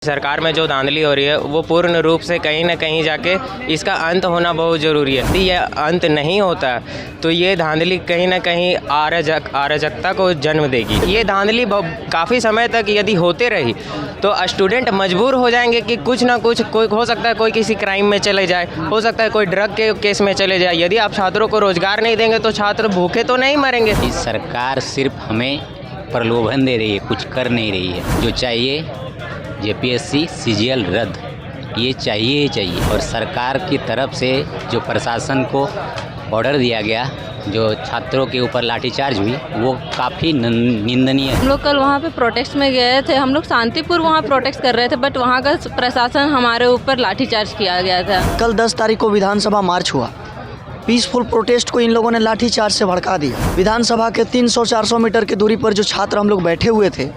सरकार में जो धांधली हो रही है वो पूर्ण रूप से कहीं ना कहीं जाके इसका अंत होना बहुत ज़रूरी है। यदि यह अंत नहीं होता तो ये धांधली कहीं ना कहीं अराजकता को जन्म देगी। ये धांधली काफ़ी समय तक यदि होते रही तो स्टूडेंट मजबूर हो जाएंगे कि कुछ ना कुछ, कोई हो सकता है कोई किसी क्राइम में चले जाए, हो सकता है कोई ड्रग के केस में चले जाए। यदि आप छात्रों को रोजगार नहीं देंगे तो छात्र भूखे तो नहीं मरेंगे। सरकार सिर्फ हमें प्रलोभन दे रही है, कुछ कर नहीं रही है। जो चाहिए जेपीएससी सीजीएल रद्द, ये चाहिए ही चाहिए। और सरकार की तरफ से जो प्रशासन को ऑर्डर दिया गया, जो छात्रों के ऊपर लाठीचार्ज हुई, वो काफ़ी निंदनीय है। हम लोग कल वहाँ पे प्रोटेस्ट में गए थे, हम लोग शांतिपूर्व वहाँ प्रोटेस्ट कर रहे थे, बट वहाँ का प्रशासन हमारे ऊपर लाठीचार्ज किया गया था। कल 10 तारीख को विधानसभा मार्च हुआ। पीसफुल प्रोटेस्ट को इन लोगों ने लाठीचार्ज से भड़का दिया। विधानसभा के 300-400 मीटर की दूरी पर जो छात्र हम लोग बैठे हुए थे,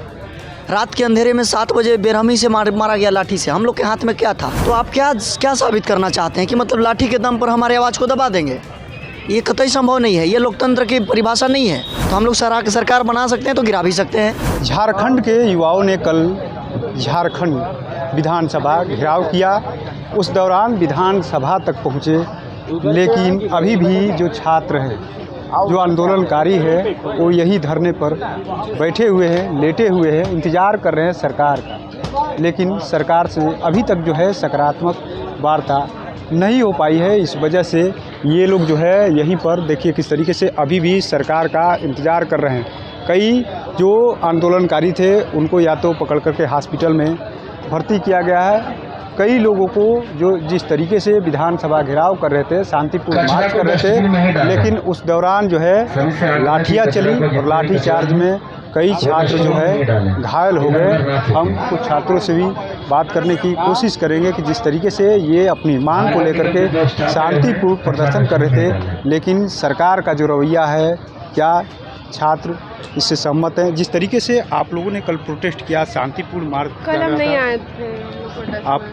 रात के अंधेरे में 7 बजे बेरहमी से मारा गया लाठी से। हम लोग के हाथ में क्या था? तो आप क्या साबित करना चाहते हैं कि मतलब लाठी के दम पर हमारे आवाज़ को दबा देंगे? ये कतई संभव नहीं है, ये लोकतंत्र की परिभाषा नहीं है। तो हम लोग सरकार बना सकते हैं तो गिरा भी सकते हैं। झारखंड के युवाओं ने कल झारखंड विधानसभा घेराव किया। उस दौरान विधानसभा तक पहुँचे, लेकिन अभी भी जो छात्र हैं, जो आंदोलनकारी है, वो यही धरने पर बैठे हुए हैं, लेटे हुए हैं, इंतज़ार कर रहे हैं सरकार का। लेकिन सरकार से अभी तक जो है सकारात्मक वार्ता नहीं हो पाई है। इस वजह से ये लोग जो है यहीं पर देखिए किस तरीके से अभी भी सरकार का इंतज़ार कर रहे हैं। कई जो आंदोलनकारी थे उनको या तो पकड़ करके हॉस्पिटल में भर्ती किया गया है। कई लोगों को जो जिस तरीके से विधानसभा घेराव कर रहे थे, शांतिपूर्ण मार्च कर रहे थे, लेकिन उस दौरान जो है लाठियाँ चली और लाठीचार्ज में कई छात्र जो है घायल हो गए। हम कुछ छात्रों से भी बात करने की कोशिश करेंगे कि जिस तरीके से ये अपनी मांग को लेकर के शांतिपूर्ण प्रदर्शन कर रहे थे, लेकिन सरकार का जो रवैया है, क्या छात्र इससे सहमत हैं? जिस तरीके से आप लोगों ने कल प्रोटेस्ट किया, शांतिपूर्ण मार्च, कल हम नहीं आए थे। आप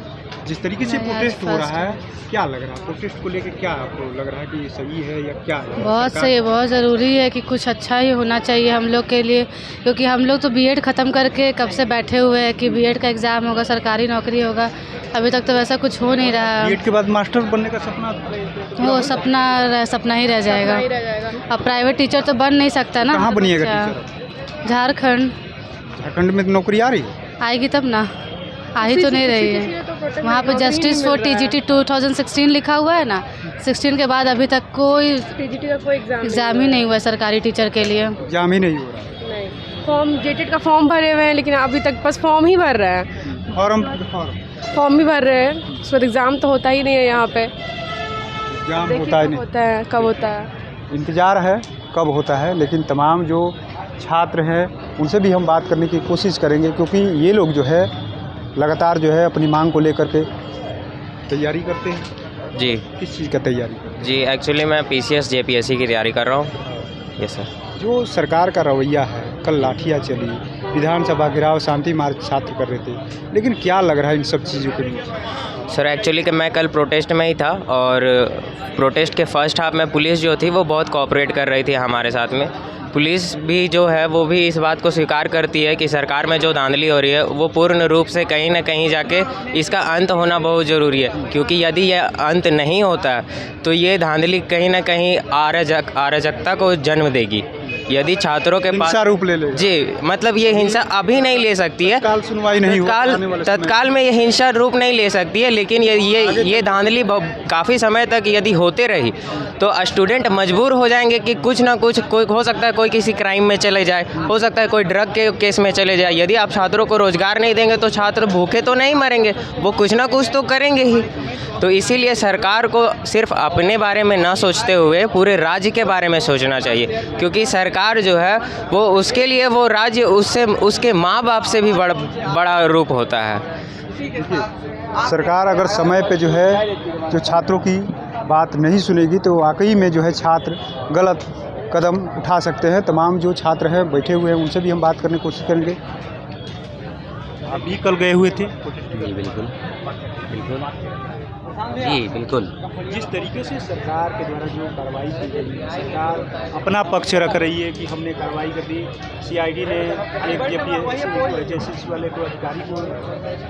जिस तरीके से प्रोटेस्ट हो रहा है, क्या लग रहा है? प्रोटेस्ट को लेकर क्या आपको लग रहा है कि सही है या क्या है? बहुत सही है, बहुत ज़रूरी है कि कुछ अच्छा ही होना चाहिए हम लोग के लिए, क्योंकि हम लोग तो बीएड ख़त्म करके कब से बैठे हुए हैं कि बीएड का एग्ज़ाम होगा, सरकारी नौकरी होगा। अभी तक तो वैसा कुछ हो नहीं रहा। बीएड के बाद मास्टर बनने का सपना, वो सपना ही रह जाएगा। अब प्राइवेट टीचर तो बन नहीं सकता ना। कहाँ बनिएगा टीचर? झारखंड में नौकरी आ रही है? आएगी तब ना, आ ही तो नहीं रही है। वहाँ पे जस्टिस फॉर टीजीटी 2016 लिखा हुआ है ना, 16 के बाद अभी तक कोई टीजीटी का कोई एग्ज़ाम ही नहीं हुआ है सरकारी टीचर के लिए। एग्जाम ही नहीं हो रहा। नहीं, फॉर्म जेटेट का फॉर्म भरे हुए हैं, लेकिन अभी तक बस फॉर्म ही भर रहे हैं। फॉर्म ही भर रहे हैं, उस पर एग्ज़ाम तो होता ही नहीं है। यहाँ पे एग्जाम होता ही नहीं, होता है कब होता है, इंतज़ार है कब होता है। लेकिन तमाम जो छात्र हैं उनसे भी हम बात करने की कोशिश करेंगे, क्योंकि ये लोग जो है लगातार जो है अपनी मांग को लेकर के तैयारी करते हैं। जी, किस चीज़ का तैयारी? जी, एक्चुअली मैं पीसीएस जेपीएससी की तैयारी कर रहा हूँ। Yes sir. जो सरकार का रवैया है, कल लाठियाँ चली, विधानसभा घेराव, शांति मार्च छात्र कर रहे थे, लेकिन क्या लग रहा है इन सब चीज़ों के लिए? सर एक्चुअली कि मैं कल प्रोटेस्ट में ही था और प्रोटेस्ट के फर्स्ट हाफ में पुलिस जो थी वो बहुत कोऑपरेट कर रही थी हमारे साथ में। पुलिस भी जो है वो भी इस बात को स्वीकार करती है कि सरकार में जो धांधली हो रही है वो पूर्ण रूप से कहीं ना कहीं जाके इसका अंत होना बहुत ज़रूरी है। क्योंकि यदि यह अंत नहीं होता तो ये धांधली कहीं ना कहीं अराजकता को जन्म देगी। यदि छात्रों के पास हिंसा रूप ले ले, जी, मतलब ये हिंसा अभी नहीं ले सकती है, तत्काल सुनवाई नहीं तत्काल में ये हिंसा रूप नहीं ले सकती है, लेकिन ये धांधली काफ़ी समय तक यदि होते रही तो स्टूडेंट मजबूर हो जाएंगे कि कुछ ना कुछ, कोई हो सकता है कोई किसी क्राइम में चले जाए, हो सकता है कोई ड्रग के केस में चले जाए। यदि आप छात्रों को रोजगार नहीं देंगे तो छात्र भूखे तो नहीं मरेंगे, वो कुछ ना कुछ तो करेंगे ही। तो इसीलिए सरकार को सिर्फ अपने बारे में ना सोचते हुए पूरे राज्य के बारे में सोचना चाहिए, क्योंकि सरकार जो है वो उसके लिए वो राज्य उससे उसके माँ बाप से भी बड़ा रूप होता है। सरकार अगर समय पे जो है जो छात्रों की बात नहीं सुनेगी तो वाकई में जो है छात्र गलत कदम उठा सकते हैं। तमाम जो छात्र हैं बैठे हुए हैं उनसे भी हम बात करने की कोशिश करेंगे। आप भी कल गए हुए थे? जी बिल्कुल। जी बिल्कुल। जिस तरीके से सरकार के द्वारा जो कार्रवाई की गई, सरकार अपना पक्ष रख रही है कि हमने कार्रवाई कर दी, सीआईडी ने एक जेपीएससी वाले को अधिकारी को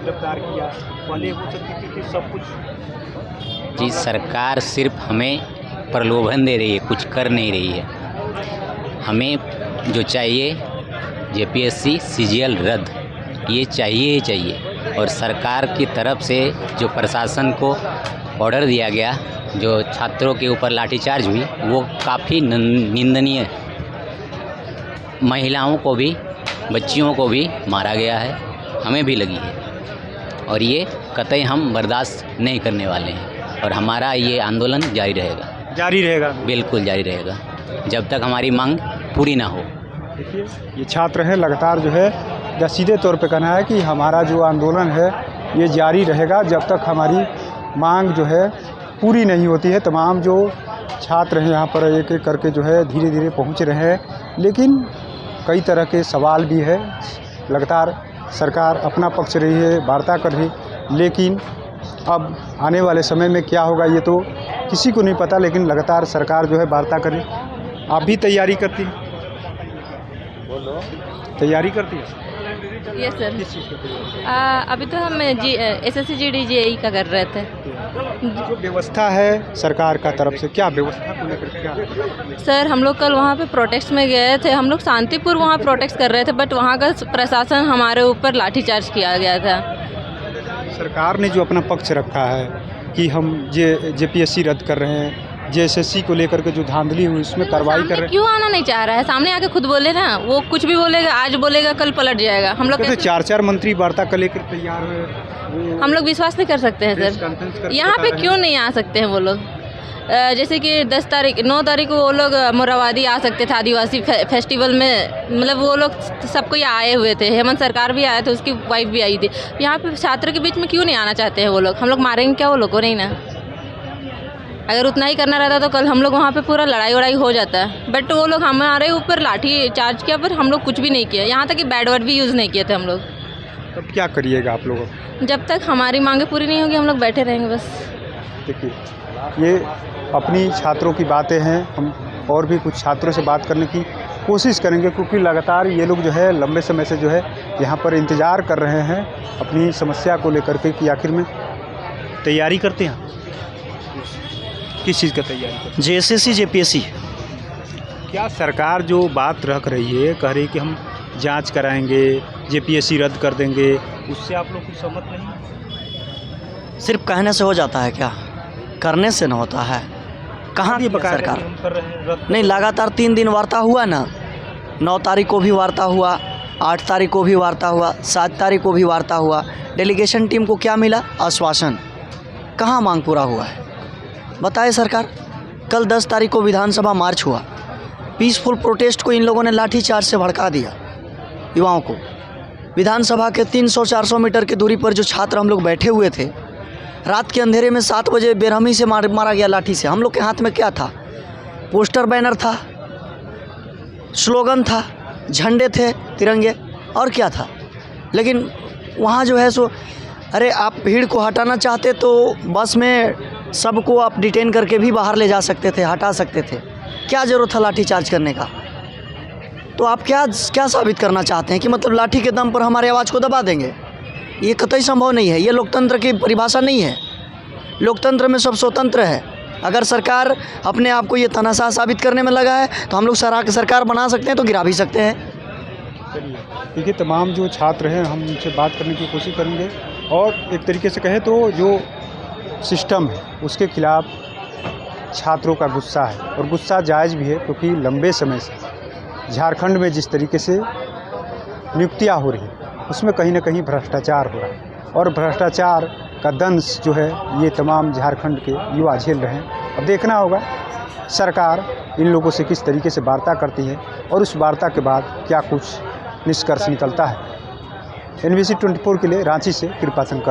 गिरफ्तार किया, पहले हो सकती थी सब कुछ। जी सरकार सिर्फ हमें प्रलोभन दे रही है, कुछ कर नहीं रही है। हमें जो चाहिए जेपीएससी सीजीएल रद्द, ये चाहिए ही चाहिए। और सरकार की तरफ से जो प्रशासन को ऑर्डर दिया गया, जो छात्रों के ऊपर लाठीचार्ज हुई, वो काफ़ी निंदनीय। महिलाओं को भी, बच्चियों को भी मारा गया है, हमें भी लगी है, और ये कतई हम बर्दाश्त नहीं करने वाले हैं। और हमारा ये आंदोलन जारी रहेगा, बिल्कुल जारी रहेगा, जब तक हमारी मांग पूरी ना हो। देखिए ये छात्र हैं, लगातार जो है या सीधे तौर पे कहना है कि हमारा जो आंदोलन है ये जारी रहेगा जब तक हमारी मांग जो है पूरी नहीं होती है। तमाम जो छात्र हैं यहाँ पर एक एक करके जो है धीरे धीरे पहुँच रहे हैं, लेकिन कई तरह के सवाल भी है। लगातार सरकार अपना पक्ष रही है, वार्ता कर रही, लेकिन अब आने वाले समय में क्या होगा ये तो किसी को नहीं पता। लेकिन लगातार सरकार जो है वार्ता कर रही। आप भी तैयारी करती हैं? तैयारी करती है? Yes sir. किस चीज़ की तैयारी? अभी तो हम एसएससी जीडी जेईई का कर रहे थे। जो व्यवस्था है सरकार का तरफ से, क्या व्यवस्था को लेकर क्या? सर हम लोग कल वहाँ पे प्रोटेस्ट में गए थे, हम लोग शांतिपूर्व वहाँ प्रोटेस्ट कर रहे थे, बट वहाँ का प्रशासन हमारे ऊपर लाठीचार्ज किया गया था। सरकार ने जो अपना पक्ष रखा है कि हम जेपीएससी रद्द कर रहे हैं, जेएसएससी को लेकर के जो धांधली हुई उसमें कार्रवाई कर रहे हैं। क्यों आना नहीं चाह रहा है? सामने आके खुद बोले ना, वो कुछ भी बोलेगा, आज बोलेगा कल पलट जाएगा। हम लोग चार मंत्री वार्ता को लेकर तैयार हुए, हम लोग विश्वास नहीं कर सकते हैं सर। यहाँ पे क्यों नहीं आ सकते हैं वो लोग? जैसे कि 9 तारीख को वो लोग मोराबादी आ सकते थे आदिवासी फेस्टिवल में, मतलब वो लोग सबको ये आए हुए थे, हेमंत सरकार भी आए थे, उसकी वाइफ भी आई थी। यहाँ पे छात्र के बीच में क्यों नहीं आना चाहते हैं वो लोग? हम लोग मारेंगे क्या वो लोग को? नहीं ना। अगर उतना ही करना रहता तो कल हम लोग वहाँ पे पूरा लड़ाई वड़ाई हो जाता है, बट वो लोग हमारे ऊपर लाठी चार्ज किया, पर हम लोग कुछ भी नहीं किया। यहाँ तक कि बैड वर्ड भी यूज़ नहीं किए थे हम लोग। तब क्या करिएगा आप लोग? जब तक हमारी मांगे पूरी नहीं होगी हम लोग बैठे रहेंगे बस। देखिए ये अपनी छात्रों की बातें हैं, हम और भी कुछ छात्रों से बात करने की कोशिश करेंगे, क्योंकि लगातार ये लोग जो है लंबे समय से जो है यहाँ पर इंतज़ार कर रहे हैं अपनी समस्या को लेकर के कि आखिर में तैयारी करते हैं। किस चीज़ का तैयारी करते हैं? JSSC JPSC. क्या सरकार जो बात रख रही है, कह रही है कि हम जांच कराएंगे, जेपीएससी रद्द कर देंगे, उससे आप लोग कुछ सहमत नहीं? सिर्फ कहने से हो जाता है क्या? करने से न होता है। कहाँ की सरकार? हम कर रहे हैं रद्द। नहीं, लगातार 3 दिन वार्ता हुआ ना। 9 तारीख को भी वार्ता हुआ, 8 तारीख को भी वार्ता हुआ, 7 तारीख को भी वार्ता हुआ। डेलीगेशन टीम को क्या मिला? आश्वासन। कहाँ मांग पूरा हुआ है बताए सरकार? कल 10 तारीख को विधानसभा मार्च हुआ, पीसफुल प्रोटेस्ट को इन लोगों ने लाठीचार्ज से भड़का दिया युवाओं को। विधानसभा के 300-400 मीटर की दूरी पर जो छात्र हम लोग बैठे हुए थे, रात के अंधेरे में 7 बजे बेरहमी से मारा गया लाठी से। हम लोग के हाथ में क्या था? पोस्टर बैनर था, स्लोगन था, झंडे थे तिरंगे, और क्या था? लेकिन वहाँ जो है सो, अरे आप भीड़ को हटाना चाहते तो बस में सबको आप डिटेन करके भी बाहर ले जा सकते थे, हटा सकते थे। क्या ज़रूरत था लाठी चार्ज करने का? तो आप क्या साबित करना चाहते हैं कि मतलब लाठी के दम पर हमारे आवाज़ को दबा देंगे? ये कतई संभव नहीं है। ये लोकतंत्र की परिभाषा नहीं है। लोकतंत्र में सब स्वतंत्र है। अगर सरकार अपने आप को ये तनाशाह साबित करने में लगा है तो हम लोग सरकार बना सकते हैं, तो गिरा भी सकते हैं। देखिए तमाम जो छात्र हैं, हम उनसे बात करने की कोशिश करेंगे, और एक तरीके से कहें तो जो सिस्टम है उसके खिलाफ छात्रों का गुस्सा है, और गुस्सा जायज़ भी है, क्योंकि लंबे समय से झारखंड में जिस तरीके से नियुक्तियाँ हो रही हैं उसमें कहीं ना कहीं भ्रष्टाचार हो रहा है, और भ्रष्टाचार का दंश जो है ये तमाम झारखंड के युवा झेल रहे हैं। अब देखना होगा सरकार इन लोगों से किस तरीके से वार्ता करती है, और उस वार्ता के बाद क्या कुछ निष्कर्ष निकलता है। NBC 24 के लिए रांची से कृपाशंकर।